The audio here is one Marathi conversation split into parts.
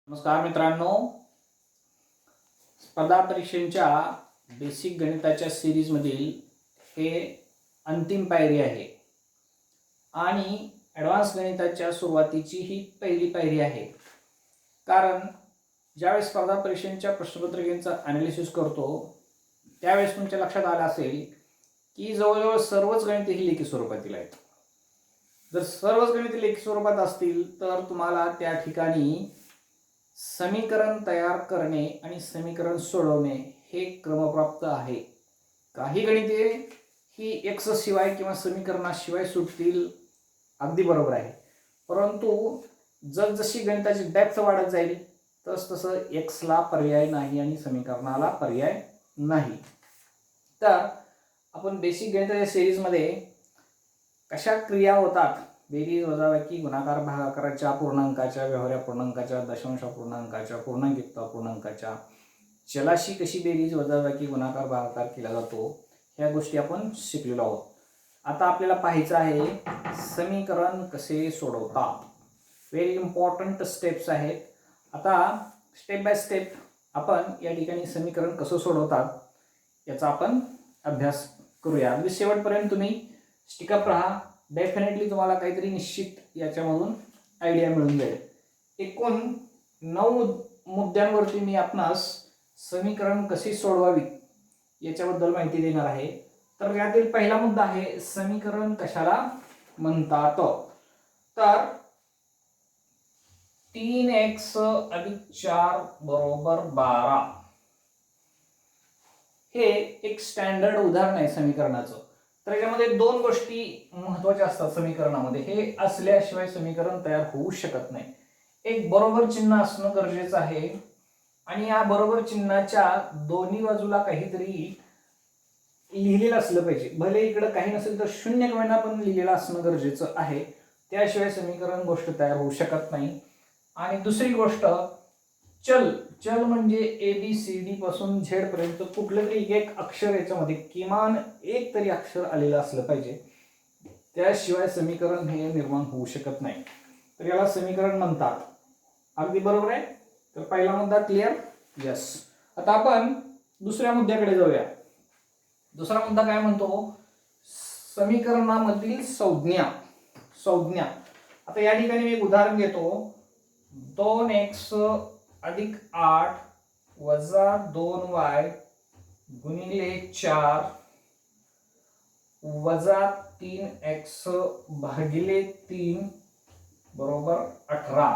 नमस्कार मित्रांनो, स्पर्धा परीक्षांच्या बेसिक गणिताच्या सिरीजमधील हे अंतिम पायरी आहे आणि ॲडव्हान्स गणिताच्या सुरुवातीची ही पहिली पायरी आहे. कारण ज्यावेळेस स्पर्धा परीक्षांच्या प्रश्नपत्रिकेचं ॲनालिसिस करतो त्यावेळेस तुमच्या लक्षात आलं असेल की जवळजवळ सर्वच गणिते ही लेखी स्वरूपातील आहेत. जर सर्वच गणिते लेखी स्वरूपात असतील तर तुम्हाला त्या ठिकाणी समीकरण तयार करणे आणि समीकरण सोडवणे हे क्रमप्राप्त आहे. काही गणिते ही एक्स शिवाय किंवा समीकरणाशिवाय सुटतील, अगदी बरोबर आहे. परंतु जसजशी गणिताची डेप्थ वाढत जाईल तसतसं एक्सला पर्याय नाही आणि समीकरणाला पर्याय नाही. तर आपण बेसिक गणिताच्या सिरीजमध्ये कशा क्रिया होतात, बेरीज वजाबाकी गुणाकार भागाकाराच्या, पूर्णांकाच्या, व्यवहार्य पूर्णांकाच्या, दशांश पूर्णांकाच्या, पूर्णांक पूर्णांकाच्या, चलाशी कशी बेरीज वजाबाकी गुणाकार भागाकार केला जातो ह्या गोष्टी आपण शिकलेलो आहोत. आता आपल्याला पाहायचं आहे समीकरण कसे सोडवतात. व्हेरी इम्पॉर्टंट स्टेप्स आहेत. आता स्टेप बाय स्टेप आपण या ठिकाणी समीकरण कसं सोडवतात याचा आपण अभ्यास करूया. अगदी शेवटपर्यंत तुम्ही स्टिकअप राहा. डेफिनेटली तुम्हाला काहीतरी निश्चित याच्यामधून आयडिया मिळून जाईल. एकूण 9 मुद्द्यांवरती मी आपणास समीकरण कशी सोडवावी याच्याबद्दल माहिती देणार आहे. तर यातील पहिला मुद्दा आहे समीकरण कशाला म्हणतात. तर 3x + 4 = 12 हे एक स्टँडर्ड उदाहरण आहे समीकरणाचं. तर याच्यामध्ये 2 गोष्टी महत्त्वाच्या असतात समीकरणामध्ये. हे असल्याशिवाय समीकरण तयार होऊ शकत नाही. एक बरोबर चिन्ह असणं गरजेचं आहे आणि या बरोबर चिन्हाच्या दोन्ही बाजूला काहीतरी लिहिलेलं असलं पाहिजे. भले इकडे काही नसेल तर शून्य का पण लिहिलेलं असणं गरजेचं आहे. त्याशिवाय समीकरण गोष्ट तयार होऊ शकत नाही. आणि दुसरी गोष्ट चल म्हणजे ABCD पासून Z पर्यंत कुठलं तरी एक अक्षर याच्यामध्ये किमान एक तरी अक्षर आलेलं असलं पाहिजे. त्याशिवाय समीकरण हे निर्माण होऊ शकत नाही. तर याला समीकरण म्हणतात. अगदी बरोबर आहे. तर पहिला मुद्दा क्लिअर. यस. आता आपण दुसऱ्या मुद्द्याकडे जाऊया. दुसरा मुद्दा काय म्हणतो, समीकरणामधील संज्ञा. आता या ठिकाणी मी एक उदाहरण घेतो. 2x + 8 - 2y × 4 - 3x / 3 = 18.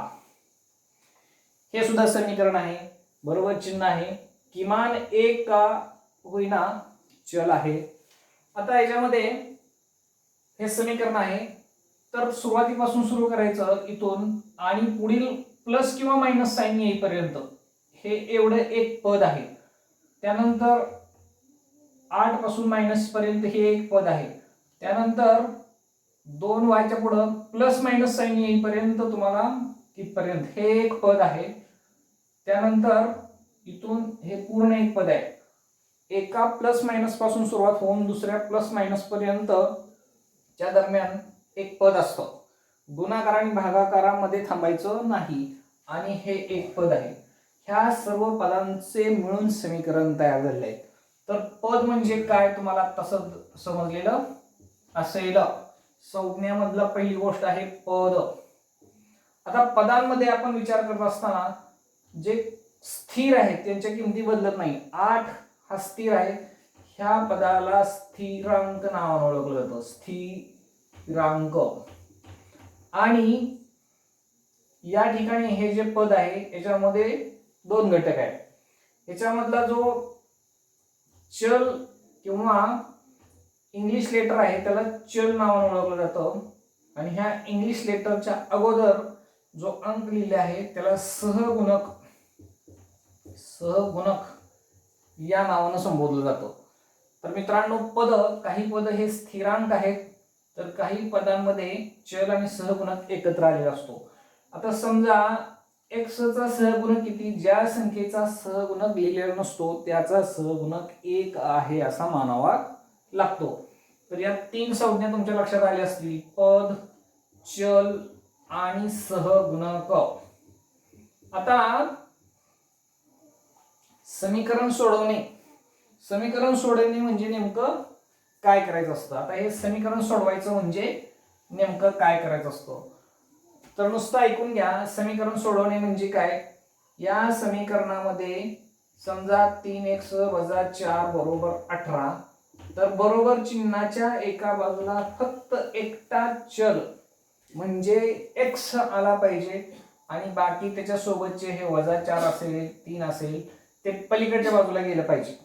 हे सुद्धा समीकरण आहे. बरोबर चिन्ह आहे. किमान एक का होईना चल आहे. आता याच्यामध्ये हे समीकरण आहे. तर सुरुवातीपासून सुरू करायचं इथून आणि पुढील प्लस किंवा मायनस साइन येईपर्यंत हे एवढं एक पद आहे. त्यानंतर 8 पासून मायनस पर्यंत हे एक पद आहे. त्यानंतर 2y च्या पुढे प्लस मायनस साइन येईपर्यंत तुम्हाला तिथपर्यंत हे एक पद आहे. त्यानंतर इथून हे पूर्ण एक पद आहे. एका प्लस मायनस पासून सुरुवात होऊन दुसऱ्या प्लस मायनस पर्यंत च्या दरम्यान एक पद असतं. गुणाकार आणि भागाकारामध्ये थांबायचं नाही आणि हे एक पद आहे. ह्या सर्व पदांचे मिळून समीकरण तयार झालेले आहे. तर पद म्हणजे काय तुम्हाला तसं समजलेलं असेल. संज्ञामधला पहिली गोष्ट आहे पद. आता पदांमध्ये आपण विचार करत असताना जे स्थिर आहेत त्यांच्या किमती बदलत नाही. 8 हा स्थिर आहे. ह्या पदाला स्थिरांक नावाने ओळखलं जातं. स्थिरांक. आणि या ठिकाणी हे जे पद आहे याच्यामध्ये 2 घटक आहेत. याच्यामधला जो चल किंवा इंग्लिश लेटर आहे त्याला चल नावाने ओळखलं जातं आणि ह्या इंग्लिश लेटरच्या अगोदर जो अंक लिहिले आहे त्याला सहगुणक या नावाने संबोधलं जातं. तर मित्रांनो, काही पद हे स्थिरांक आहेत तर काही पदांमध्ये चल आणि सहगुणक एकत्र आलेला असतो. आता समजा x चा सहगुणक किती, ज्या संख्येचा सहगुणक लिहिलेला नसतो त्याचा सहगुणक 1 आहे असा मानावा लागतो. तर या 3 संज्ञा तुमच्या लक्षात आल्या असतील. पद, चल आणि सहगुणक. आता समीकरण सोडवणे म्हणजे नेमकं काय करायचं असतं. आता हे समीकरण सोडवायचं म्हणजे नेमकं काय करायचं असतं. तर नुसतं ऐकून घ्या. समीकरण सोडवणे म्हणजे काय. या समीकरणामध्ये समजा 3x - 4 बरोबर 18, तर बरोबर चिन्हाच्या एका बाजूला फक्त एकटा चल म्हणजे x आला पाहिजे आणि बाकी त्याच्या सोबतचे हे -4 असेल 3 असेल ते पलीकडच्या बाजूला गेलं पाहिजे.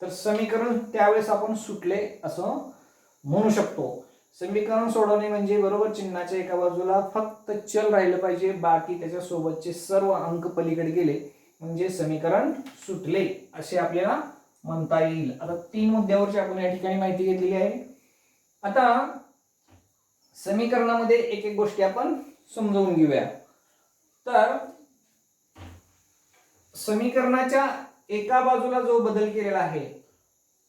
तर समीकरण त्यावेळेस आपण सुटले असं म्हणू शकतो. समीकरण सोडवणे म्हणजे बरोबर चिन्हाच्या एका बाजूला फक्त चल राहिलं पाहिजे, बाकी त्याच्या सोबतचे सर्व अंक पलीकडे गेले म्हणजे समीकरण सुटले असे आपल्याला म्हणता येईल. आता 3 मुद्द्यावरची आपण या ठिकाणी माहिती घेतलेली आहे. आता समीकरणामध्ये एक एक गोष्टी आपण समजावून घेऊया. तर समीकरणाच्या एका बाजूला जो बदल केलेला आहे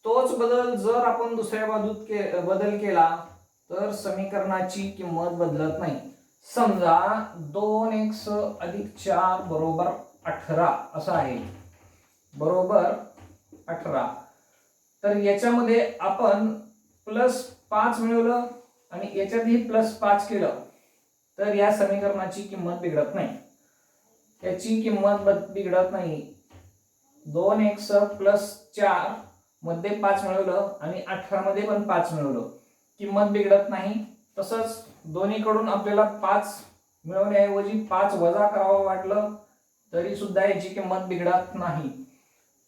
तोच बदल जर आपण दुसऱ्या बाजूत बदल केला तर समीकरणाची किंमत बदलत नाही. समजा 2x + 4 बरोबर 18 असं आहे, बरोबर 18. तर याच्यामध्ये आपण +5 मिळवलं आणि याच्यातही +5 केलं तर या समीकरणाची किंमत बिघडत नाही. याची किंमत बिघडत नाही. 2x + 4 मध्ये 5 मिळवलं आणि 18 मध्ये पण 5 मिळवलं, किंमत बिघडत नाही. तसंच दोन्हीकडून आपल्याला 5 मिळवण्याऐवजी 5 वजा करावं वाटलं तरी सुद्धा याची किंमत बिघडत नाही.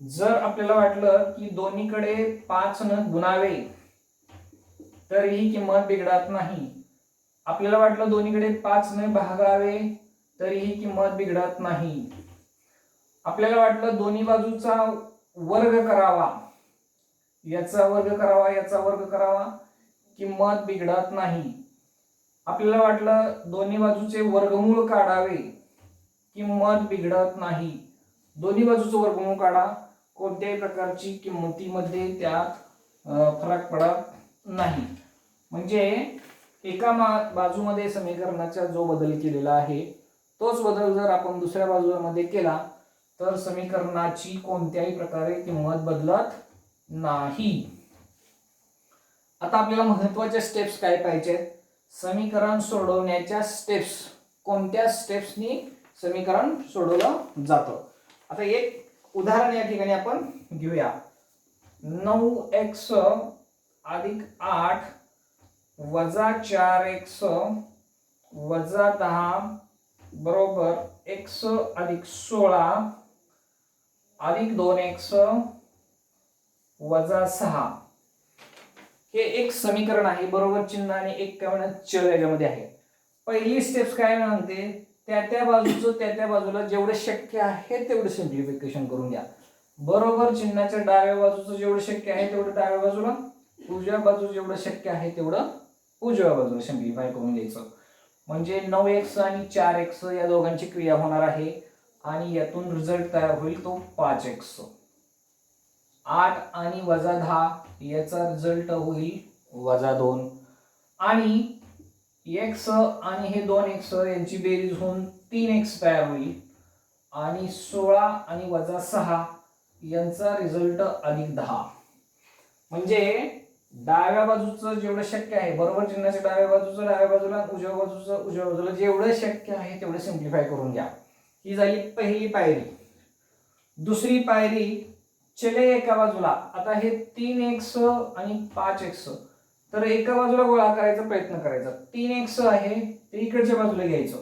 जर आपल्याला वाटलं की दोन्हीकडे 5 न गुणावे तर ही किंमत बिघडत नाही. आपल्याला वाटलं दोन्हीकडे 5 न भागावे तरीही किंमत बिघडत नाही. आपल्याला वाटलं दोन्ही बाजूचा वर्ग करावा, याचा वर्ग करावा, याचा वर्ग करावा, किंमत बिघडत नाही. आपल्याला वाटलं दोन्ही बाजूचे वर्गमूळ काढावे, किंमत बिघडत नाही. दोन्ही बाजूचं वर्गमूळ काढा, कोणत्याही प्रकारची किंमतीमध्ये त्यात फरक पडत नाही. म्हणजे एका बाजूमध्ये समीकरणाचा जो बदल केलेला आहे तोच बदल जर आपण दुसऱ्या बाजूमध्ये केला तर समीकरणाची कोणत्याही प्रकारे किंमत बदलत नाही. आता आपल्याला महत्त्वाच्या स्टेप्स काय पाहिजेत. समीकरण सोडवण्याच्या स्टेप्स, कोणत्या स्टेप्सनी समीकरण सोडवलं जातं. आता एक उदाहरण या ठिकाणी आपण घेऊया. 9x + 8 - 4x - 10 बरोबर x + 16 + 2x - 6. हे एक समीकरण आहे, बरोबर चिन्ह आणि एक चल याच्यामध्ये आहे. पहिली स्टेप्स काय म्हणते, त्या बाजूला जेवढे शक्य आहे तेवढे सिंप्लिफिकेशन करून घ्या. बरोबर चिन्हाच्या डाव्या बाजूचं जेवढं शक्य आहे तेवढं डाव्या बाजूला, उजव्या बाजूला जेवढं शक्य आहे तेवढं उजव्या बाजूला सिंप्लिफाय करून घ्यायचं. म्हणजे 9x आणि 4x या दोघांची क्रिया होणार आहे आणि यातून रिझल्ट तयार होईल तो 5x. 8 आणि -10 याचा रिझल्ट होईल -2 आणि x आणि हे 2x यांची बेरीज होऊन 3x तयार होईल आणि 16 आणि -6 यांचा रिझल्ट +10. म्हणजे डाव्या बाजूचं जेवढं शक्य आहे, बरोबर चिन्हाच्या डाव्या बाजूचं डाव्या बाजूला, उजव्या बाजूचं उजव्या बाजूला जेवढं शक्य आहे तेवढं सिंप्लिफाय करून घ्या. ही झाली पहिली पायरी. दुसरी पायरी, चले एका बाजूला. आता हे 3x आणि 5x तर एका बाजूला गोळा करायचा प्रयत्न करायचा. 3x आहे ते इकडच्या बाजूला घ्यायचं.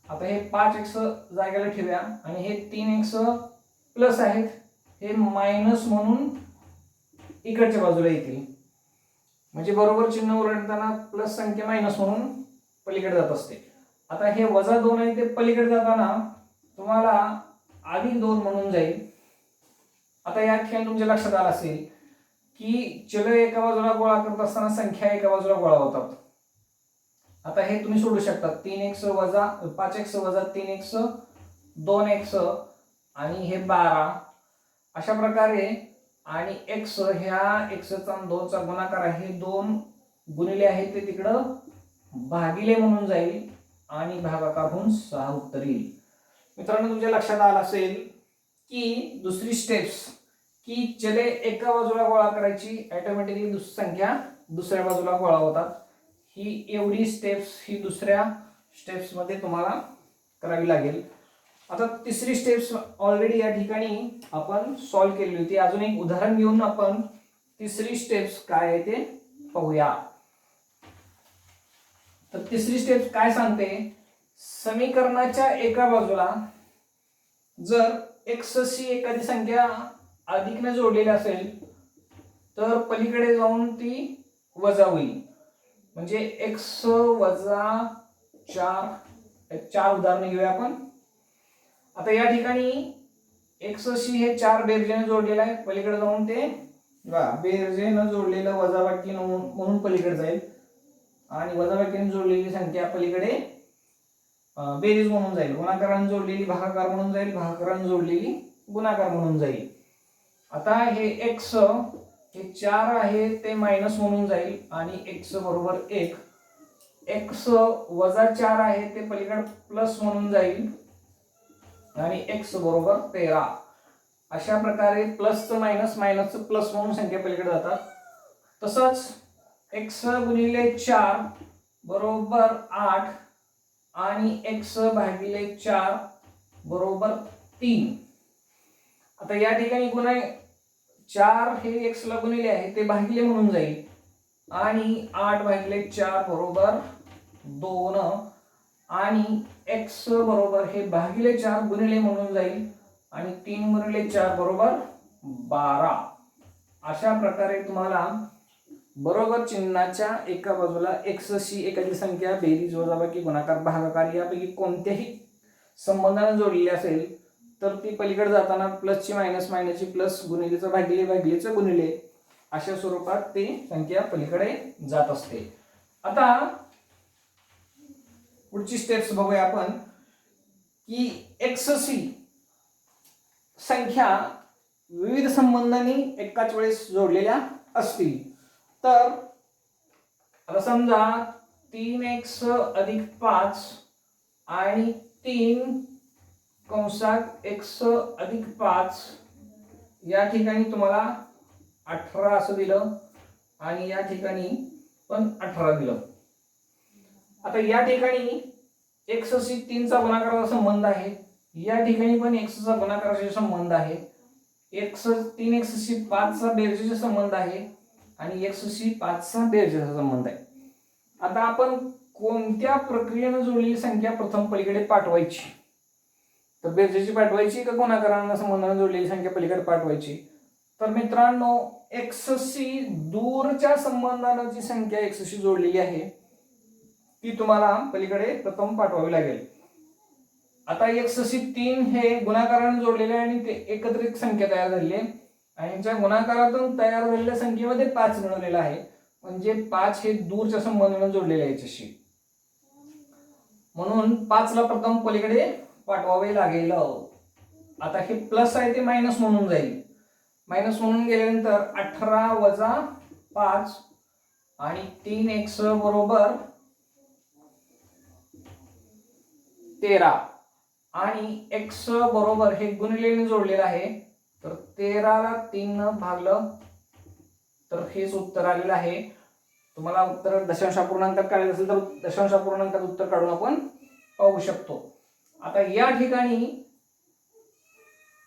आता हे 5x जागेला ठेवूया आणि हे 3x प्लस आहेत हे मायनस म्हणून इकडच्या बाजूला येतील. म्हणजे बरोबर चिन्ह ओलांडताना प्लस संख्या मायनस म्हणून पलीकडे जात असते. आता हे -2 आहे ते पलीकडे जाताना तुम्हाला +2 म्हणून जाईल. आता या ठिकाणी तुमच्या लक्षात आलं असेल की चल एका बाजूला गोळा करत असताना संख्या एका बाजूला गोळा होतात. आता हे तुम्ही सोडू शकता. 5x - 3x 2x आणि हे 12 अशा प्रकारे. आणि x ह्या x चा 2 चा गुणाकार आहे, 2 गुणिले आहे ते तिकडं भागिले म्हणून जाईल आणि भागाकार होऊन 6 उत्तर येईल. मित्रांनो तुमच्या लक्षात आलं असेल की दुसरी स्टेप्स की चले एका बाजूला गोळा करायची, ऑटोमॅटिकली दुसरी संख्या दुसऱ्या बाजूला गोळा होतात. ही एवढी स्टेप्स ही दुसऱ्या स्टेप्स मध्ये तुम्हाला करावी लागेल. आता तिसरी स्टेप्स ऑलरेडी या ठिकाणी आपण सॉल्व्ह केली होती. अजून एक उदाहरण घेऊन आपण तिसरी स्टेप्स काय आहे ते पाहूया. तर तिसरी स्टेप्स काय सांगते, समीकरणाच्या एका बाजूला जर x शी एखादी संख्या अधिकने जोडलेली असेल तर पलीकडे जाऊन ती वजा होईल. म्हणजे x वजा 4. 4 उदाहरण घेऊया आपण. आता या ठिकाणी x शी हे 4 बेरजेने जोडलेलं आहे, पलीकडे जाऊन ते बेरजेने जोडलेलं वजाबाकी म्हणून पलीकडे जाईल आणि वजाबाकीने जोडलेली संख्या पलीकडे बेरीज म्हणून जाईल. गुणाकाराने जोडलेली भागाकार म्हणून जाईल, भागाकाराने जोडलेली गुणाकार म्हणून जाईल. आता हे x हे 4 आहे ते मायनस म्हणून जाईल आणि x बरोबर 1. x वजा 4 आहे ते पलीकडे प्लस म्हणून जाईल आणि x बरोबर 13. अशा प्रकारे प्लसचं मायनस, मायनसचं प्लस म्हणून संख्या पलीकडे जातात. तसंच x गुणिले 4 बरोबर 8 आणि x भागिले 4 बरोबर 3. आता या ठिकाणी गुणा 4 हे x ला गुणिले आहे ते भागिले म्हणून जाईल आणि 8 भागिले 4 बरोबर 2 आणि x बरोबर हे भागिले 4 गुणिले म्हणून जाईल आणि 3 गुणिले 4 बरोबर 12. अशा प्रकारे तुम्हाला बरोबर चिन्हाच्या एका बाजूला x शी एखादी संख्या बेरीज वजाबाकी गुणाकार भागाकार यापैकी कोणत्याही संबंधाने जोडलेली असेल तर ती पलीकडे जाताना प्लसची मायनस, मायनसची प्लस, गुणिलेचं भागिले, भागिलेचं गुणिले अशा स्वरूपात ती संख्या पलीकडे जात असते. आता पुढची स्टेप्स बघूया आपण की x शी संख्या विविध संबंधांनी एकाच वेळेस जोडलेल्या असतील. तर आता समजा 3x अधिक 5 आणि 3 कंसात x अधिक 5 या ठिकाणी तुम्हाला 18 असं दिलं आणि या ठिकाणी पण 18 दिलं. आता या ठिकाणी x शी 3 चा गुणाकाराचा संबंध आहे, या ठिकाणी पण x चा गुणाकाराचा संबंध आहे, 3x शी 5 चा बेरजेचा संबंध आहे आणि x शी 5 चा बेरजेचा संबंध आहे. आता आपण कोणत्या प्रक्रियेने जोडलेली संख्या प्रथम पलीकडे पाठवायची, तर बेरजेची पाठवायची का गुणाकारांना संबंधाने जोडलेली संख्या पलीकडे पाठवायची. तर मित्रांनो x शी दूरच्या संबंधाने जी संख्या x शी जोडलेली आहे ती तुम्हाला पलीकडे प्रथम पाठवावी लागेल. आता x शी 3 हे गुणाकाराने जोडलेले आहे आणि ते एकत्रित संख्या तयार झालेली आहे आणि यांच्या गुणाकारातून तयार झालेल्या संख्येमध्ये 5 मिळवलेला आहे, म्हणजे 5 हे दूरच्या संबंधाने जोडलेले आहे याच्याशी, म्हणून 5 ला प्रथम पलीकडे पाठवावे लागेल. आता हे प्लस आहे ते मायनस म्हणून जाईल, मायनस म्हणून गेल्यानंतर 18 वजा 5 आणि 3x बरोबर 13 आणि x बरोबर हे गुणिलेने जोडलेलं आहे, तर 13 ला 3 न भागलं तर हेच उत्तर आलेलं आहे. तुम्हाला उत्तर दशांश अपूर्णांकात काढायचं असेल तर दशांश अपूर्णांकात उत्तर काढून आपण पाहू शकतो. आता या ठिकाणी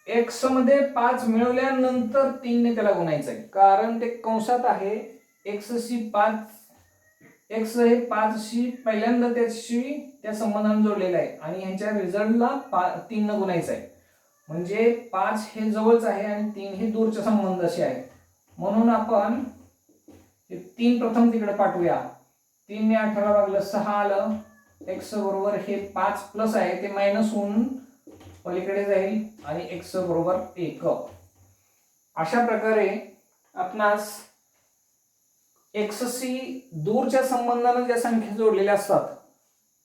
x मध्ये 5 मिळवल्यानंतर 3 ने त्याला गुणायचं आहे, कारण ते कंसात आहे. x शी 5, x हे 5 शी पहिल्यांदा त्याशी त्या संबंधाने जोडलेला आहे आणि ह्यांच्या रिझल्टला 3 न गुणायचं आहे, म्हणजे 5 हे जवळच आहे आणि 3 हे दूरच्या संबंधाशी आहे. म्हणून आपण हे 3 प्रथम तिकडे पाठवूया. 3 ने 18 भागलं 6 आलं. x बरोबर हे 5 प्लस आहे ते मायनस होऊन पलीकडे जाईल आणि x बरोबर 1. अशा प्रकारे आपणास x शी दूरच्या संबंधाने ज्या संख्या जोडलेल्या असतात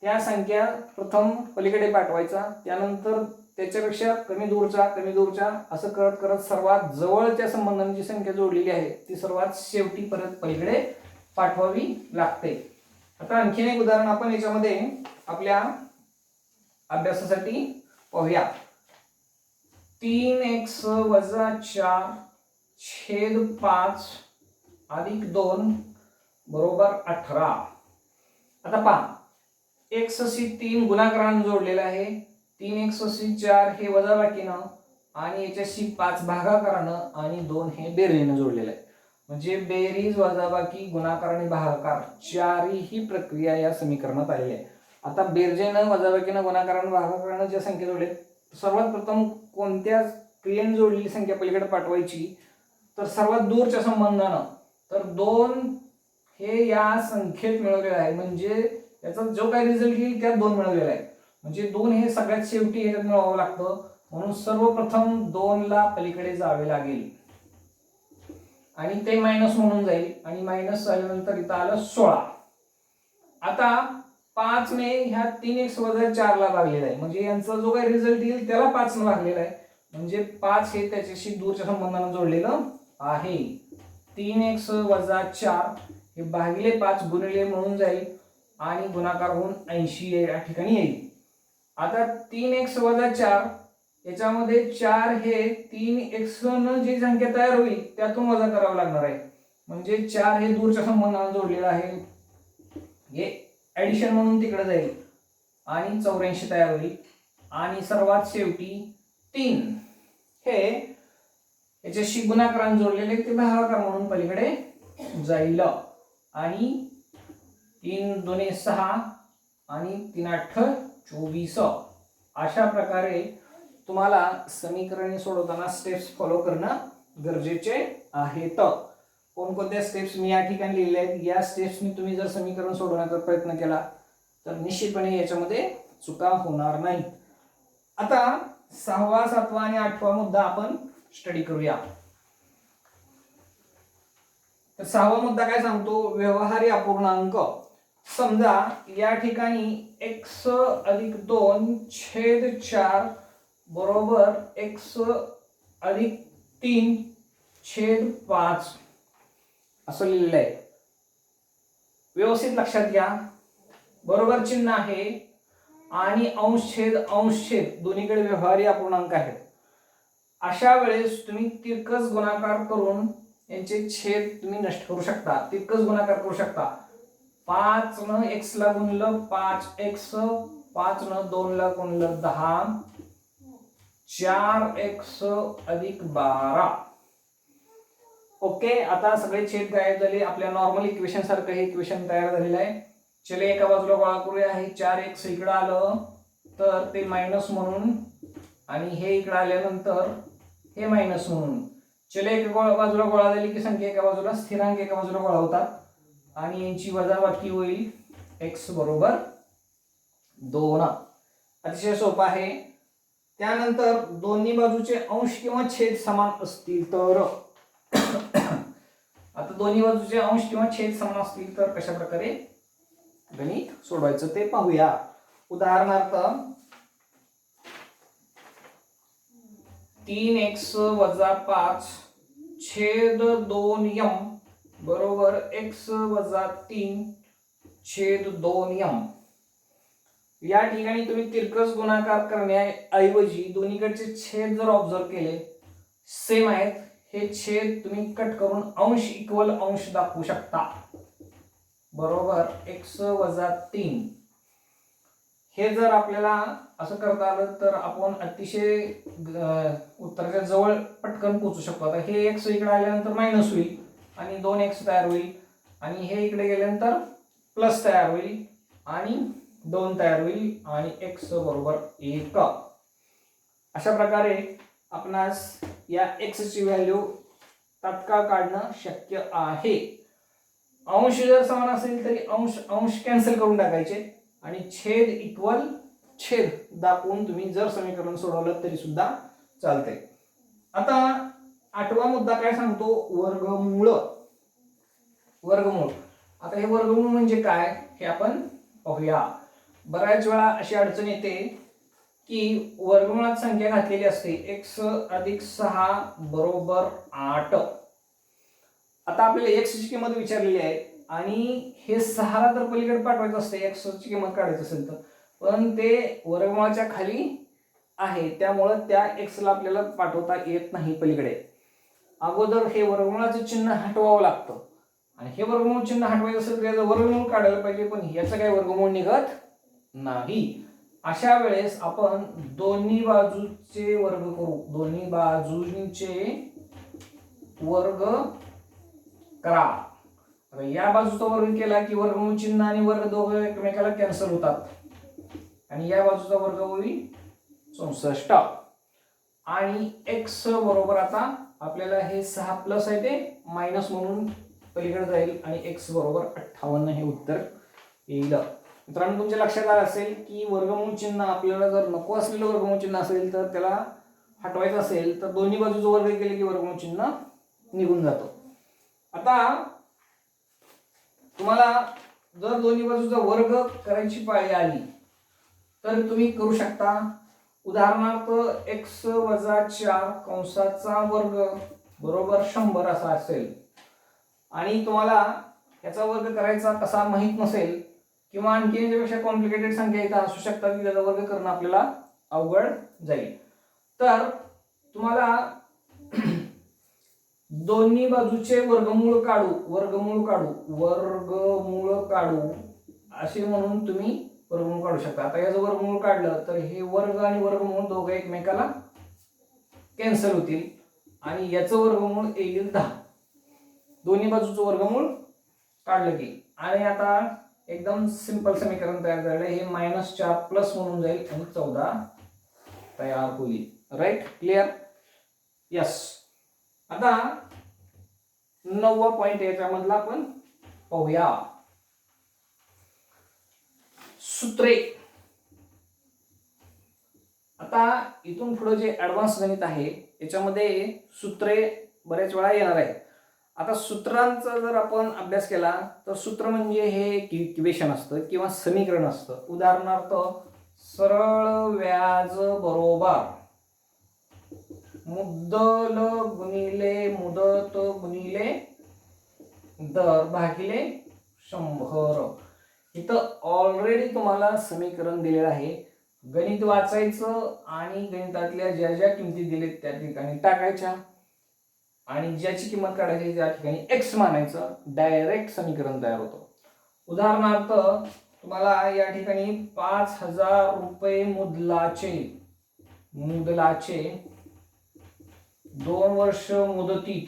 त्या संख्या प्रथम पलीकडे पाठवायचा, त्यानंतर त्याच्यापेक्षा कमी दूरच्या असं करत करत सर्वात जवळच्या संबंधाने जी संख्या जोडलेली आहे ती सर्वात शेवटी परत पलीकडे पाठवावी लागते. आता आणखीन एक उदाहरण आपण याच्यामध्ये आपल्या अभ्यासासाठी पाहूया. 3x वजा 4 छेद 5 अधिक 2 बरोबर 18. आता पहा, x शी 3 गुणाकारानं जोडलेला आहे, 3x शी 4 हे वजाबाकीनं आणि याच्याशी 5 भागाकारानं आणि 2 हे बेरीजनं जोडलेलं आहे. म्हणजे बेरीज, वजाबाकी, गुणाकार आणि भागाकार चारही प्रक्रिया या समीकरणात आलेली आहे. आता बेरजेनं, वजाबाकीनं, गुणाकारानं, भागाकारानं ज्या संख्या जोडले, सर्वात प्रथम कोणत्या क्रियेने जोडलेली संख्या पलीकडे पाठवायची, तर सर्वात दूरच्या संबंधानं. तर 2 हे या संख्येत मिळवलेलं आहे, म्हणजे याचा जो काही रिझल्ट येईल त्यात 2 मिळवलेला आहे. म्हणजे 2 हे सगळ्यात शेवटी ह्याच्यात मिळवावं लागतं, म्हणून सर्वप्रथम 2 ला पलीकडे जावे लागेल आणि ते मायनस म्हणून जाईल आणि मायनस झाल्यानंतर इथं आलं 16. आता 5 ने ह्या 3x वजा 4 ला भागलेला आहे, म्हणजे यांचा जो काही रिझल्ट येईल त्याला 5 ने भागलेला आहे, म्हणजे 5 हे त्याच्याशी दूरच्या संबंधाने जोडलेलं आहे. 3x वजा 4 हे भागिले 5 गुणिले म्हणून जाईल आणि गुणाकार होऊन 80 या ठिकाणी येईल. आता 3x वजा 4 याच्यामध्ये 4 हे 3x न जी संख्या तयार होईल त्यातून वजा करावं लागणार आहे, म्हणजे 4 हे दूरच्या संबंधाने जोडलेलं आहे, हे ऍडिशन म्हणून तिकडे जाईल आणि 84 तयार होईल. आणि सर्वात शेवटी 3 हे याच्याशी गुणाकाराने जोडलेले ते भागाकार म्हणून पलीकडे जाईल आणि 3 दुणे 6 आणि 3 8 24. अशा प्रकारे तुम्हाला समीकरणे सोडवताना स्टेप्स फॉलो करणं गरजेचे आहेत. कोणकोणत्या स्टेप्स मी या ठिकाणी लिहिल्या आहेत, या स्टेप्सनी तुम्ही जर समीकरण सोडवण्याचा प्रयत्न केला तर निश्चितपणे याच्यामध्ये चुका होणार नाहीत. आता 6वा, 7वा आणि 8वा मुद्दा आपण स्टडी करूया. तर 6वा मुद्दा काय सांगतो, व्यवहार्य अपूर्णांक. समजा या ठिकाणी x अधिक 2 छेद 4 बरोबर x अधिक 3 छेद 5 असं लिहिलेलं आहे. व्यवस्थित लक्षात घ्या, बरोबर चिन्ह आहे आणि अंश छेद दोन्हीकडे व्यवहार्य अपूर्णांक आहेत. अशा वेळेस तुम्ही तिरकस गुणाकार करून यांचे छेद तुम्ही नष्ट करू शकता, तिरकस गुणाकार करू शकता. 5 न x ला गुणलं 5x, 5 न 2 ला गुणलं 10, 4x अधिक 12. ओके, आता सगळे छेद गायब झाले, आपल्या नॉर्मल इक्वेशन सारखं हे इक्वेशन तयार झालेलं आहे. चले एका बाजूला गोळा करूया. हे 4x इकडे आलं तर ते मायनस म्हणून आणि हे इकडे आल्यानंतर हे मायनस म्हणून. चले एका बाजूला गोळा झाली की संख्या एका बाजूला, स्थिरांक एका बाजूला गोळा होतात आणि यांची वजाबाकी होईल x बरोबर 2. अतिशय सोपा आहे. त्यानंतर दोन्ही बाजूचे अंश किंवा छेद समान असतील तर आता दोन्ही बाजूचे अंश किंवा छेद समान असतील तर कशा प्रकारे गणित सोडवायचं ते पाहूया. उदाहरणार्थ 3x वजा 5 छेद 2m बरोबर x वजा 3 छेद 2m. या ठिकाणी तुम्ही तिरकस गुणाकार करण्याऐवजी दोन्हीकडचे छेद जर ऑब्झर्व केले सेम आहेत, हे छेद तुम्ही कट करून अंश इक्वल अंश दाखवू शकता. बरोबर x वजा 3. हे जर आपल्याला असं करता आलं तर आपण अतिशय उत्तराच्या जवळ पटकन पोहोचू शकतो. आता हे x इकडे आल्यानंतर मायनस होईल आणि 2x तयार होईल आणि हे इकडे गेल्यानंतर प्लस तयार होईल आणि 2 तयार होईल आणि x बरोबर 1. अशा प्रकारे आपणास या x ची व्हॅल्यू तात्काळ काढणं शक्य आहे. अंश जर समान असेल तरी अंश कॅन्सल करून टाकायचे आणि छेद इक्वल छेद दाखवून तुम्ही जर समीकरण सोडवलं तरी सुद्धा चालतंय. आता 8वा मुद्दा काय सांगतो, वर्गमूळ. आता हे वर्गमूळ म्हणजे काय हे आपण पाहूया. बऱ्याच वेळा अशी अडचण येते की वर्गमुळात संख्या घातलेली असते x अधिक 6 बरोबर 8. आता आपल्याला x ची किंमत विचारलेली आहे आणि हे 6 ला तर पलीकडे पाठवायचं असते x ची किंमत काढायची असेल तर, पण ते वर्गमुळाच्या खाली आहे, त्यामुळं त्या एक्सला आपल्याला पाठवता येत नाही पलीकडे. अगोदर हे वर्गमूळाचं चिन्ह हटवावं लागतं आणि हे वर्गमूळ चिन्ह हटवायचं असेल तर याचं वर्गमूळ काढायला पाहिजे, पण याचं काही वर्गमूळ निघत नाही. अशा वेळेस आपण दोन्ही बाजूचे वर्ग करू. दोन्ही बाजूंचे वर्ग करा. आता या बाजूचा वर्ग केला की वर्गमूळ चिन्ह आणि वर्ग दोघं एकमेकाला कॅन्सल होतात आणि या बाजूचा वर्ग होईल 64 आणि x बरोबर आता आपल्याला हे 6 प्लस आहे ते मायनस म्हणून पलीकडे जाईल आणि x बरोबर 58 हे उत्तर येईल. मित्रांनो तुमच्या लक्षात आलं असेल की वर्गमूळ चिन्ह आपल्याला जर नको असलेलं वर्गमूळ चिन्ह असेल तर त्याला हटवायचं असेल तर दोन्ही बाजूचं वर्ग केले की वर्गमूळ चिन्ह निघून जातो. आता तुम्हाला जर दोन्ही बाजूचा वर्ग करायची पाळी आली तर तुम्ही करू शकता. उदाहरणार्थ x वजा 4 कंसाचा वर्ग बरोबर 100 असा असेल आणि तुम्हाला याचा वर्ग करायचा कसा माहित नसेल किंवा आणखी याच्यापेक्षा कॉम्प्लिकेटेड संख्या इथं असू शकतात की त्याचा वर्ग करणं आपल्याला अवघड जाईल, तर तुम्हाला दोन्ही बाजूचे वर्गमूळ काढू असे म्हणून तुम्ही वर्गमूळ काढू शकता. आता याचं वर्गमूळ काढलं तर हे वर्ग आणि वर्गमूळ दोघं एकमेकाला कॅन्सल होतील आणि याचं वर्गमूळ येईल 10. दोन्ही बाजूचं वर्गमूळ काढलं की आणि आता एकदम सिंपल समीकरण तयार झालं. हे -4 प्लस म्हणून जाईल आणि 14 तयार होईल. Right, clear? यस. आता 9वा पॉइंट याच्यामधला आपण पाहूया. सूत्रे. आता इथून पुढे जे ऍडव्हान्स गणित आहे याच्यामध्ये सूत्रे बरेच वेळा येणार आहे. आता सूत्रांचा जर आपण अभ्यास केला तर सूत्र म्हणजे हे इक्वेशन असतं किंवा समीकरण असतं. उदाहरणार्थ सरळ व्याज बरोबर मुद्दल गुणिले मुदत गुणिले दर भागिले 100. इथं ऑलरेडी तुम्हाला समीकरण दिलेलं आहे. गणित वाचायचं आणि गणितातल्या ज्या ज्या किमती दिलेत त्या ठिकाणी टाकायच्या आणि ज्याची किंमत काढायची त्या ठिकाणी x मानायचं. डायरेक्ट समीकरण तयार होतं. उदाहरणार्थ तुम्हाला या ठिकाणी 5000 रुपये मुदलाचे 2 वर्ष मुदतीत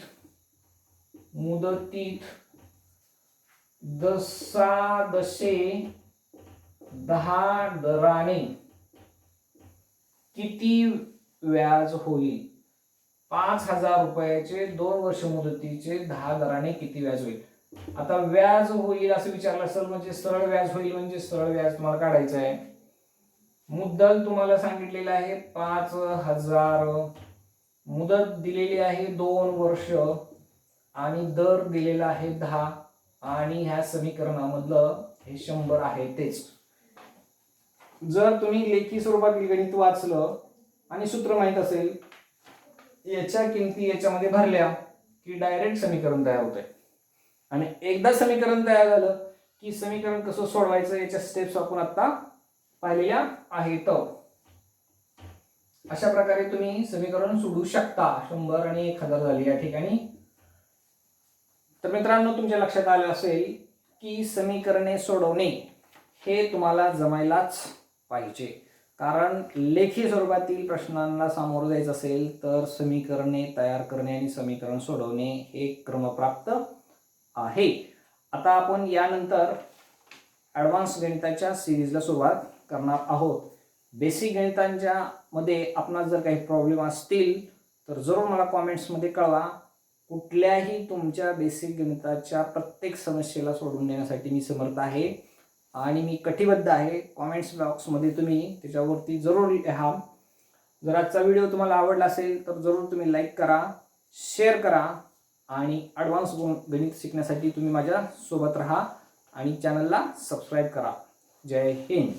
दशांशे 10 दराने किती व्याज होईल? 5000 रुपयाचे 2 वर्ष मुदतीचे 10 दराने किती व्याज होईल? आता व्याज होईल असं विचारलं असेल म्हणजे सरळ व्याज होईल म्हणजे सरळ व्याज तुम्हाला काढायचं आहे. मुद्दल तुम्हाला सांगितलेलं आहे 5000, मुदत दिलेली आहे 2 वर्ष आणि दर दिलेला आहे 10 आणि ह्या समीकरणामधलं हे 100 आहे तेच. जर तुम्ही लेखी स्वरूपातील गणित वाचलं आणि सूत्र माहित असेल याच्या किमती याच्यामध्ये भरल्या की डायरेक्ट समीकरण तयार होतंय. आणि एकदा समीकरण तयार झालं की समीकरण कसं सोडवायचं याच्या स्टेप्स आपण आता पाहिलेल्या आहेत. अशा प्रकारे तुम्ही समीकरण सोडवू शकता. 100 आणि 1000 झाली या ठिकाणी. तर मित्रांनो तुमच्या लक्षात आलं असेल की समीकरणे सोडवणे हे तुम्हाला जमायलाच पाहिजे, कारण लेखी स्वरूपातील प्रश्नांना सामोरं जायचं असेल तर समीकरणे तयार करणे आणि समीकरण सोडवणे हे क्रमप्राप्त आहे. आता आपण यानंतर ॲडव्हान्स गणिताच्या सिरीजला सुरुवात करणार आहोत. बेसिक गणितांच्या मध्ये आपणास जर काही प्रॉब्लेम असतील तर जरूर मला कॉमेंट्समध्ये कळवा. कुठल्याही तुमच्या बेसिक गणिताच्या प्रत्येक समस्येला सोडवून देण्यासाठी मी समर्थ आहे आणि मी कटिबद्ध आहे. कॉमेंट्स बॉक्समध्ये तुम्ही त्याच्यावरती जरूर लिहा. जर आजचा व्हिडिओ तुम्हाला आवडला असेल तर जरूर तुम्ही लाईक करा, शेअर करा आणि ॲडव्हान्स गणित शिकण्यासाठी तुम्ही माझ्या सोबत राहा आणि चॅनलला सबस्क्राईब करा. जय हिंद.